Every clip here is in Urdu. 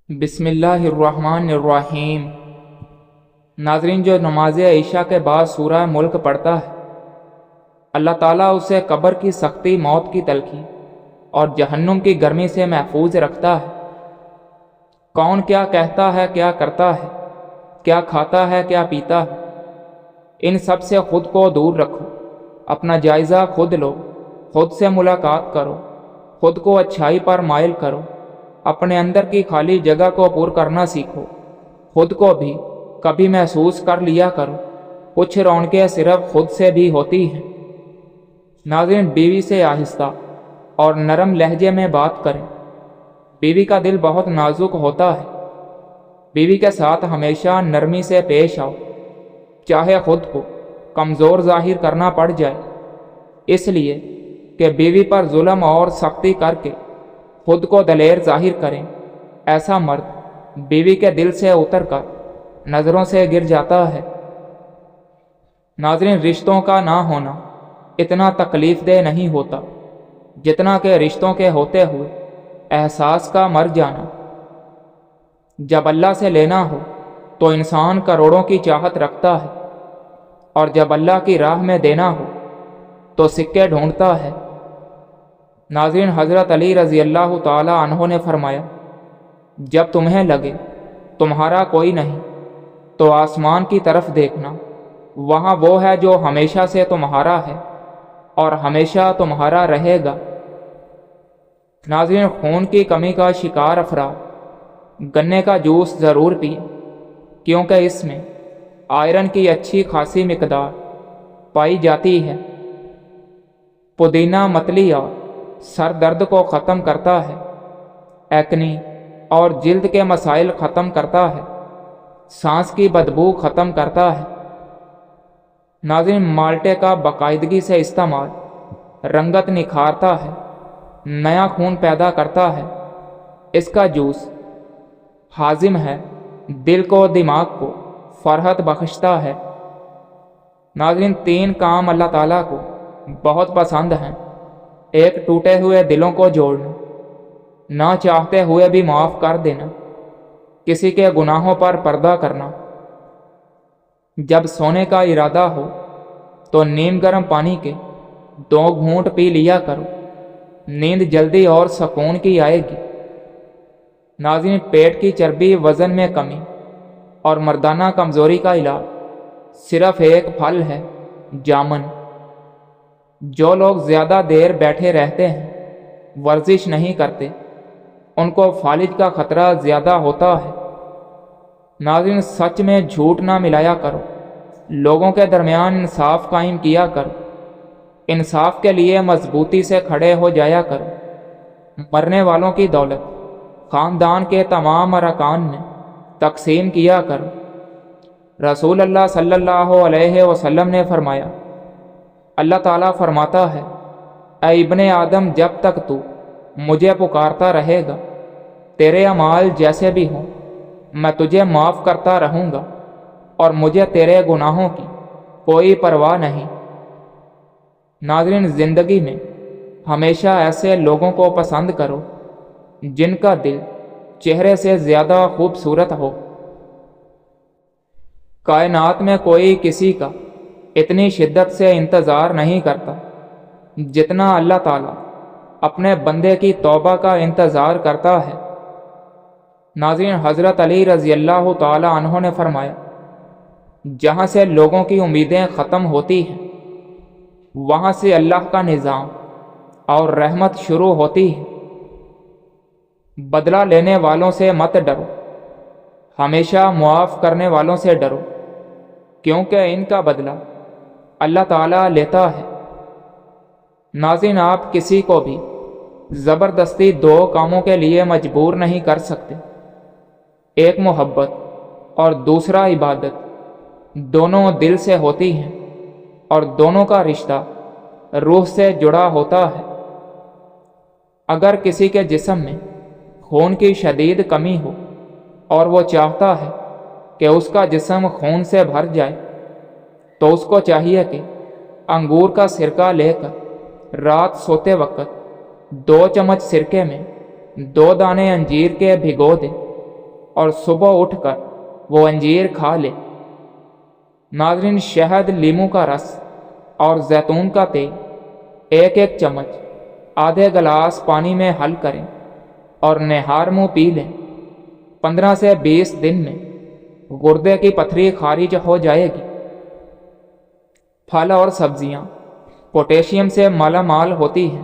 بسم اللہ الرحمن الرحیم۔ ناظرین، جو نماز عشاء کے بعد سورہ ملک پڑھتا ہے، اللہ تعالیٰ اسے قبر کی سختی، موت کی تلخی اور جہنم کی گرمی سے محفوظ رکھتا ہے۔ کون کیا کہتا ہے، کیا کرتا ہے، کیا کھاتا ہے، کیا پیتا ہے، ان سب سے خود کو دور رکھو۔ اپنا جائزہ خود لو، خود سے ملاقات کرو، خود کو اچھائی پر مائل کرو، اپنے اندر کی خالی جگہ کو پور کرنا سیکھو۔ خود کو بھی کبھی محسوس کر لیا کرو، کچھ رونقیں صرف خود سے بھی ہوتی ہیں۔ ناظرین، بیوی سے آہستہ اور نرم لہجے میں بات کریں۔ بیوی کا دل بہت نازک ہوتا ہے۔ بیوی کے ساتھ ہمیشہ نرمی سے پیش آؤ، چاہے خود کو کمزور ظاہر کرنا پڑ جائے، اس لیے کہ بیوی پر ظلم اور سختی کر کے خود کو دلیر ظاہر کریں۔ ایسا مرد بیوی کے دل سے اتر کر نظروں سے گر جاتا ہے۔ ناظرین، رشتوں کا نہ ہونا اتنا تکلیف دہ نہیں ہوتا جتنا کہ رشتوں کے ہوتے ہوئے احساس کا مر جانا۔ جب اللہ سے لینا ہو تو انسان کروڑوں کی چاہت رکھتا ہے، اور جب اللہ کی راہ میں دینا ہو تو سکے ڈھونڈتا ہے۔ ناظرین، حضرت علی رضی اللہ تعالی عنہ نے فرمایا، جب تمہیں لگے تمہارا کوئی نہیں تو آسمان کی طرف دیکھنا، وہاں وہ ہے جو ہمیشہ سے تمہارا ہے اور ہمیشہ تمہارا رہے گا۔ ناظرین، خون کی کمی کا شکار افراد گنے کا جوس ضرور پئیں، کیونکہ اس میں آئرن کی اچھی خاصی مقدار پائی جاتی ہے۔ پودینہ متلی اور سر درد کو ختم کرتا ہے، ایکنی اور جلد کے مسائل ختم کرتا ہے، سانس کی بدبو ختم کرتا ہے۔ ناظرین، مالٹے کا باقاعدگی سے استعمال رنگت نکھارتا ہے، نیا خون پیدا کرتا ہے۔ اس کا جوس ہاضم ہے، دل کو دماغ کو فرحت بخشتا ہے۔ ناظرین، 3 کام اللہ تعالیٰ کو بہت پسند ہیں۔ ایک، ٹوٹے ہوئے دلوں کو جوڑنا، نہ چاہتے ہوئے بھی معاف کر دینا، کسی کے گناہوں پر پردہ کرنا۔ جب سونے کا ارادہ ہو تو نیم گرم پانی کے 2 گھونٹ پی لیا کرو، نیند جلدی اور سکون کی آئے گی۔ ناظرین، پیٹ کی چربی، وزن میں کمی اور مردانہ کمزوری کا علاج صرف ایک پھل ہے، جامن۔ جو لوگ زیادہ دیر بیٹھے رہتے ہیں، ورزش نہیں کرتے، ان کو فالج کا خطرہ زیادہ ہوتا ہے۔ ناظرین، سچ میں جھوٹ نہ ملایا کرو، لوگوں کے درمیان انصاف قائم کیا کرو، انصاف کے لیے مضبوطی سے کھڑے ہو جایا کرو۔ مرنے والوں کی دولت خاندان کے تمام ارکان میں تقسیم کیا کرو۔ رسول اللہ صلی اللہ علیہ وسلم نے فرمایا، اللہ تعالیٰ فرماتا ہے، اے ابن آدم، جب تک تو مجھے پکارتا رہے گا، تیرے اعمال جیسے بھی ہوں میں تجھے معاف کرتا رہوں گا، اور مجھے تیرے گناہوں کی کوئی پرواہ نہیں۔ ناظرین، زندگی میں ہمیشہ ایسے لوگوں کو پسند کرو جن کا دل چہرے سے زیادہ خوبصورت ہو۔ کائنات میں کوئی کسی کا اتنی شدت سے انتظار نہیں کرتا جتنا اللہ تعالیٰ اپنے بندے کی توبہ کا انتظار کرتا ہے۔ ناظرین، حضرت علی رضی اللہ تعالی عنہ نے فرمایا، جہاں سے لوگوں کی امیدیں ختم ہوتی ہیں، وہاں سے اللہ کا نظام اور رحمت شروع ہوتی ہے۔ بدلہ لینے والوں سے مت ڈرو، ہمیشہ معاف کرنے والوں سے ڈرو، کیونکہ ان کا بدلہ اللہ تعالیٰ لیتا ہے۔ ناظرین، آپ کسی کو بھی زبردستی 2 کاموں کے لیے مجبور نہیں کر سکتے۔ ایک محبت اور دوسرا عبادت، دونوں دل سے ہوتی ہیں اور دونوں کا رشتہ روح سے جڑا ہوتا ہے۔ اگر کسی کے جسم میں خون کی شدید کمی ہو اور وہ چاہتا ہے کہ اس کا جسم خون سے بھر جائے، تو اس کو چاہیے کہ انگور کا سرکہ لے کر رات سوتے وقت 2 چمچ سرکے میں 2 دانے انجیر کے بھگو دے اور صبح اٹھ کر وہ انجیر کھا لے۔ ناظرین، شہد، لیموں کا رس اور زیتون کا تیل ایک ایک چمچ آدھے گلاس پانی میں حل کریں اور نہار منہ پی لیں۔ 15 سے 20 دن میں گردے کی پتھری خارج ہو جائے گی۔ پھل اور سبزیاں پوٹیشیم سے مالا مال ہوتی ہیں،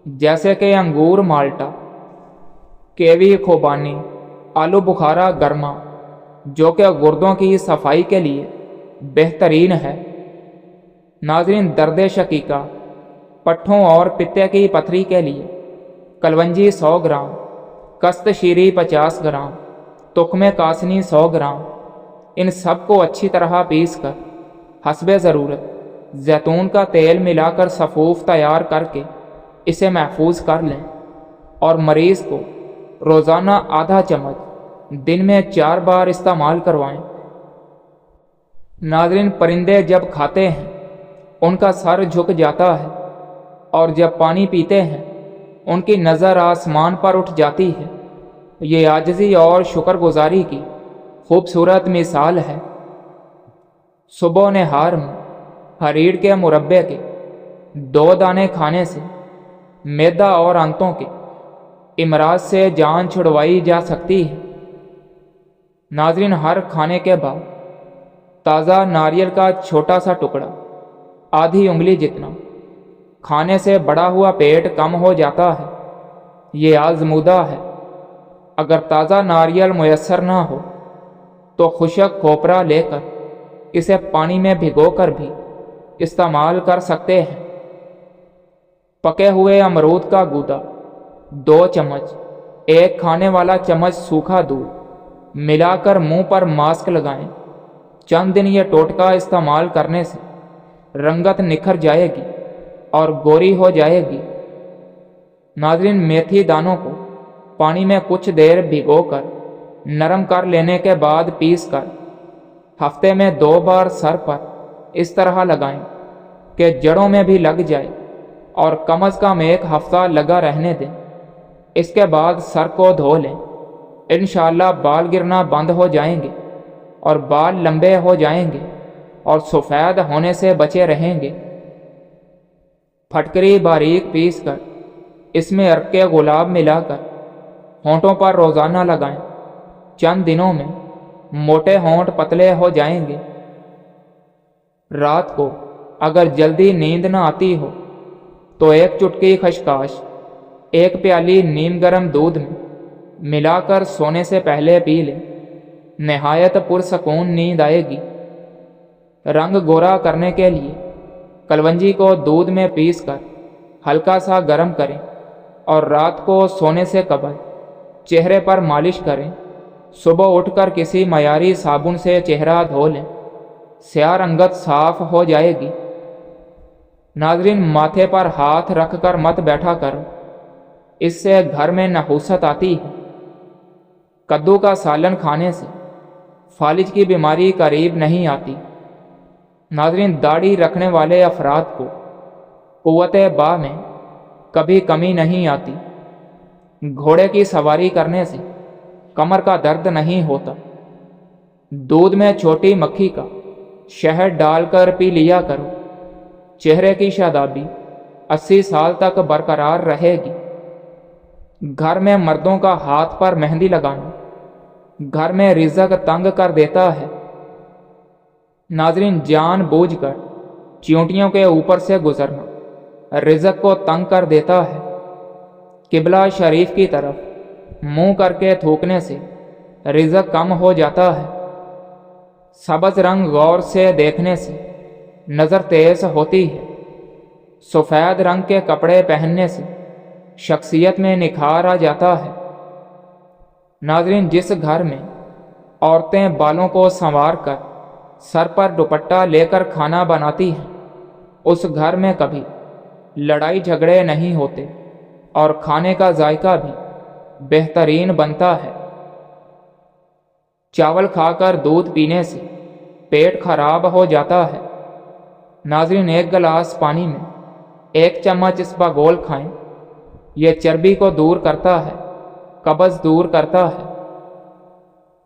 جیسے کہ انگور، مالٹا، کیوی، خوبانی، آلو بخارا گرما، جو کہ گردوں کی صفائی کے لیے بہترین ہے۔ ناظرین، درد شقیقہ، پٹھوں اور پتے کی پتھری کے لیے کلونجی 100 گرام، کست شیری 50 گرام، تخم کاسنی 100 گرام، ان سب کو اچھی طرح پیس کر حسب ضرورت زیتون کا تیل ملا کر سفوف تیار کر کے اسے محفوظ کر لیں اور مریض کو روزانہ آدھا چمچ دن میں 4 بار استعمال کروائیں۔ ناظرین، پرندے جب کھاتے ہیں ان کا سر جھک جاتا ہے، اور جب پانی پیتے ہیں ان کی نظر آسمان پر اٹھ جاتی ہے۔ یہ عاجزی اور شکر گزاری کی خوبصورت مثال ہے۔ صبح نہار میں ہریڑ کے مربے کے 2 دانے کھانے سے معدہ اور آنتوں کے امراض سے جان چھڑوائی جا سکتی ہے۔ ناظرین، ہر کھانے کے بعد تازہ ناریل کا چھوٹا سا ٹکڑا، آدھی انگلی جتنا، کھانے سے بڑا ہوا پیٹ کم ہو جاتا ہے۔ یہ آزمودہ ہے۔ اگر تازہ ناریل میسر نہ ہو تو خشک کھوپرا لے کر اسے پانی میں بھگو کر بھی استعمال کر سکتے ہیں۔ پکے ہوئے امرود کا گودا 2 چمچ، 1 کھانے والا چمچ سوکھا دودھ ملا کر منہ پر ماسک لگائیں۔ چند دن یہ ٹوٹکا استعمال کرنے سے رنگت نکھر جائے گی اور گوری ہو جائے گی۔ ناظرین، میتھی دانوں کو پانی میں کچھ دیر بھگو کر نرم کر لینے کے بعد پیس کر ہفتے میں 2 بار سر پر اس طرح لگائیں کہ جڑوں میں بھی لگ جائے اور کم از کم 1 ہفتہ لگا رہنے دیں۔ اس کے بعد سر کو دھو لیں۔ انشاءاللہ بال گرنا بند ہو جائیں گے اور بال لمبے ہو جائیں گے اور سفید ہونے سے بچے رہیں گے۔ پھٹکری باریک پیس کر اس میں عرق گلاب ملا کر ہونٹوں پر روزانہ لگائیں۔ چند دنوں میں موٹے ہونٹ پتلے ہو جائیں گے۔ رات کو اگر جلدی نیند نہ آتی ہو تو 1 چٹکی خشخاش 1 پیالی نیم گرم دودھ میں ملا کر سونے سے پہلے پی لیں۔ نہایت پرسکون نیند آئے گی۔ رنگ گورا کرنے کے لیے کلونجی کو دودھ میں پیس کر ہلکا سا گرم کریں اور رات کو سونے سے قبل چہرے پر مالش کریں۔ صبح اٹھ کر کسی معیاری صابن سے چہرہ دھو لیں، سیاہ رنگت صاف ہو جائے گی۔ ناظرین، ماتھے پر ہاتھ رکھ کر مت بیٹھا کرو، اس سے گھر میں نحوست آتی ہے۔ کدو کا سالن کھانے سے فالج کی بیماری قریب نہیں آتی۔ ناظرین، داڑھی رکھنے والے افراد کو قوت با میں کبھی کمی نہیں آتی۔ گھوڑے کی سواری کرنے سے کمر کا درد نہیں ہوتا۔ دودھ میں چھوٹی مکھی کا شہد ڈال کر پی لیا کرو۔ چہرے کی شادابی 80 سال تک برقرار رہے گی۔ گھر میں مردوں کا ہاتھ پر مہندی لگانا گھر میں رزق تنگ کر دیتا ہے۔ ناظرین، جان بوجھ کر چیونٹیوں کے اوپر سے گزرنا رزق کو تنگ کر دیتا ہے۔ قبلہ شریف کی طرف منہ کر کے تھوکنے سے رزق کم ہو جاتا ہے۔ سبز رنگ غور سے دیکھنے سے نظر تیز ہوتی ہے۔ سفید رنگ کے کپڑے پہننے سے شخصیت میں نکھار آ جاتا ہے۔ ناظرین، جس گھر میں عورتیں بالوں کو سنوار کر سر پر دوپٹہ لے کر کھانا بناتی ہیں، اس گھر میں کبھی لڑائی جھگڑے نہیں ہوتے اور کھانے کا ذائقہ بھی بہترین بنتا ہے۔ چاول کھا کر دودھ پینے سے پیٹ خراب ہو جاتا ہے۔ ناظرین، 1 گلاس پانی میں 1 چمچ اسپاغول کھائیں۔ یہ چربی کو دور کرتا ہے، قبض دور کرتا ہے۔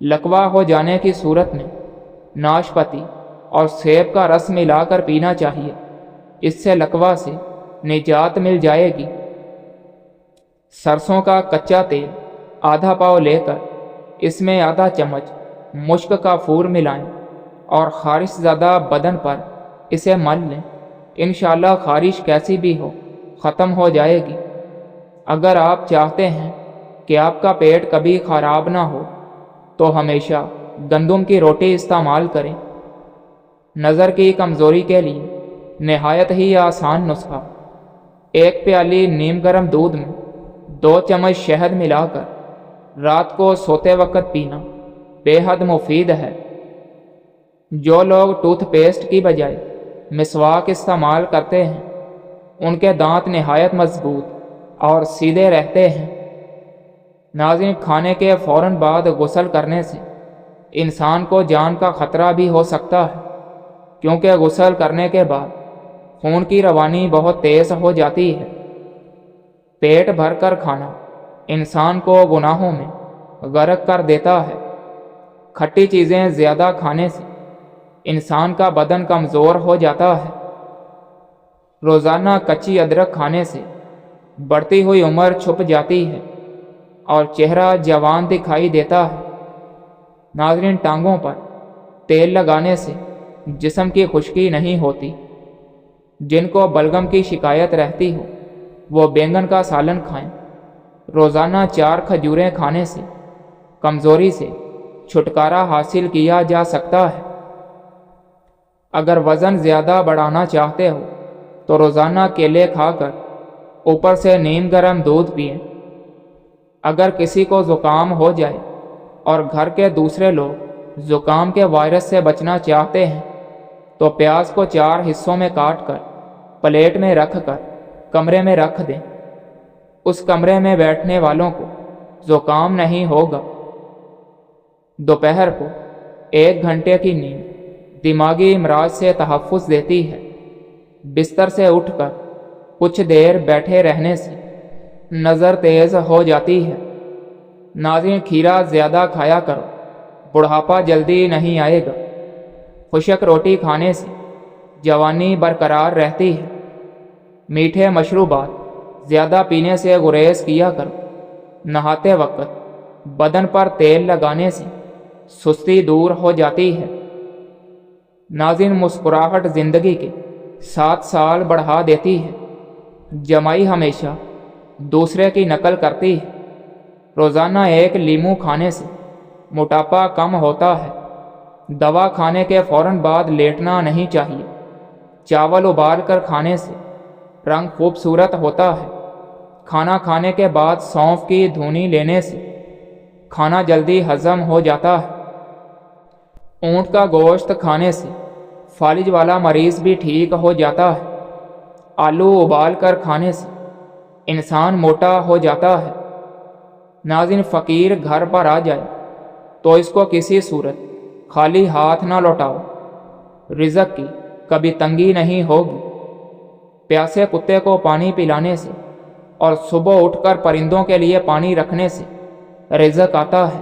لکوا ہو جانے کی صورت میں ناشپاتی اور سیب کا رس ملا کر پینا چاہیے، اس سے لکوا سے نجات مل جائے گی۔ سرسوں کا کچا تیل آدھا پاؤ لے کر اس میں آدھا چمچ مشک کا پھور ملائیں اور خارش زدہ بدن پر اسے مل لیں۔ انشاءاللہ خارش کیسی بھی ہو ختم ہو جائے گی۔ اگر آپ چاہتے ہیں کہ آپ کا پیٹ کبھی خراب نہ ہو تو ہمیشہ گندم کی روٹی استعمال کریں۔ نظر کی کمزوری کے لیے نہایت ہی آسان نسخہ، 1 پیالی نیم گرم دودھ میں 2 چمچ شہد ملا کر رات کو سوتے وقت پینا بے حد مفید ہے۔ جو لوگ ٹوتھ پیسٹ کی بجائے مسواک استعمال کرتے ہیں ان کے دانت نہایت مضبوط اور سیدھے رہتے ہیں۔ ناظرین، کھانے کے فوراً بعد غسل کرنے سے انسان کو جان کا خطرہ بھی ہو سکتا ہے، کیونکہ غسل کرنے کے بعد خون کی روانی بہت تیز ہو جاتی ہے۔ پیٹ بھر کر کھانا انسان کو گناہوں میں غرق کر دیتا ہے۔ کھٹی چیزیں زیادہ کھانے سے انسان کا بدن کمزور ہو جاتا ہے۔ روزانہ کچی ادرک کھانے سے بڑھتی ہوئی عمر چھپ جاتی ہے اور چہرہ جوان دکھائی دیتا ہے۔ ناظرین، ٹانگوں پر تیل لگانے سے جسم کی خشکی نہیں ہوتی۔ جن کو بلغم کی شکایت رہتی ہو وہ بینگن کا سالن کھائیں۔ روزانہ 4 کھجوریں کھانے سے کمزوری سے چھٹکارا حاصل کیا جا سکتا ہے۔ اگر وزن زیادہ بڑھانا چاہتے ہو تو روزانہ کیلے کھا کر اوپر سے نیم گرم دودھ پئیں۔ اگر کسی کو زکام ہو جائے اور گھر کے دوسرے لوگ زکام کے وائرس سے بچنا چاہتے ہیں تو پیاز کو 4 حصوں میں کاٹ کر پلیٹ میں رکھ کر کمرے میں رکھ دیں۔ اس کمرے میں بیٹھنے والوں کو زکام نہیں ہوگا۔ دوپہر کو 1 گھنٹے کی نیند دماغی امراض سے تحفظ دیتی ہے۔ بستر سے اٹھ کر کچھ دیر بیٹھے رہنے سے نظر تیز ہو جاتی ہے۔ ناظرین، کھیرا زیادہ کھایا کرو، بڑھاپا جلدی نہیں آئے گا۔ خشک روٹی کھانے سے جوانی برقرار رہتی ہے۔ میٹھے مشروبات زیادہ پینے سے گریز کیا کرو۔ نہاتے وقت بدن پر تیل لگانے سے سستی دور ہو جاتی ہے۔ ناظرین، مسکراہٹ زندگی کے 7 سال بڑھا دیتی ہے۔ جمائی ہمیشہ دوسرے کی نقل کرتی ہے۔ روزانہ 1 لیمو کھانے سے موٹاپا کم ہوتا ہے۔ دوا کھانے کے فوراً بعد لیٹنا نہیں چاہیے۔ چاول ابال کر کھانے سے رنگ خوبصورت ہوتا ہے۔ کھانا کھانے کے بعد سونف کی دھونی لینے سے کھانا جلدی ہضم ہو جاتا ہے۔ اونٹ کا گوشت کھانے سے فالج والا مریض بھی ٹھیک ہو جاتا ہے۔ آلو ابال کر کھانے سے انسان موٹا ہو جاتا ہے۔ ناظرین، فقیر گھر پر آ جائے تو اس کو کسی صورت خالی ہاتھ نہ لوٹاؤ۔ رزق کی کبھی تنگی نہیں ہوگی۔ پیاسے کتے کو پانی پلانے سے اور صبح اٹھ کر پرندوں کے لیے پانی رکھنے سے رزق آتا ہے۔